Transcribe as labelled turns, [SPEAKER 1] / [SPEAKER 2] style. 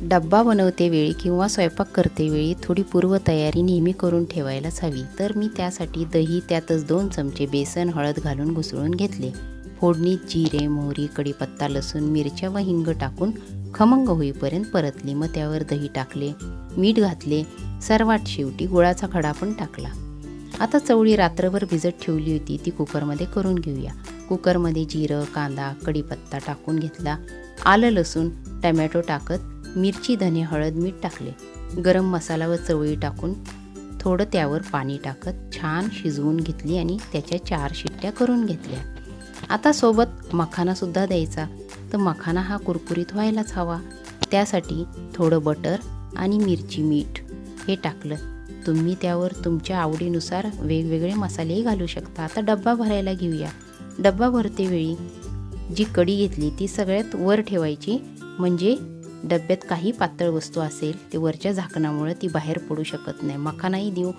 [SPEAKER 1] डब्बा बनवते वेळी किंवा स्वयंपाक करते वेळी थोडी पूर्वतयारी नेहमी करून ठेवायलाच हवी. तर मी त्यासाठी दही, त्यातच 2 चमचे बेसन, हळद घालून घुसळून घेतले. फोडणीत जिरे, मोहरी, कढीपत्ता, लसूण, मिरच्या व हिंग टाकून खमंग होईपर्यंत परतले. मग त्यावर दही टाकले, मीठ घातले, सर्वात शेवटी गुळाचा खडा पण टाकला. आता चवळी रात्रभर भिजत ठेवली होती ती कुकरमध्ये करून घेऊया. कुकरमध्ये जिरं, कांदा, कढीपत्ता टाकून घेतला. आलं, लसूण, टमॅटो टाकत मिरची, धने, हळद, मीठ टाकले. गरम मसाला व चवळी टाकून थोडं त्यावर पाणी टाकत छान शिजवून घेतली आणि त्याच्या 4 शिट्ट्या करून घेतल्या. आता सोबत मखानासुद्धा द्यायचा. तर मखाना हा कुरकुरीत व्हायलाच हवा. त्यासाठी थोडं बटर आणि मिरची, मीठ हे टाकलं. तुम्ही त्यावर तुमच्या आवडीनुसार वेगवेगळे मसालेही घालू शकता. आता डब्बा भरायला घेऊया. डब्बा भरते वेळी जी कढी घेतली ती सगळ्यात वर ठेवायची, म्हणजे डब्यात काही पातळ वस्तू असेल ते वरच्या झाकणामुळे ती बाहेर पडू शकत नाही. मखानाही देऊ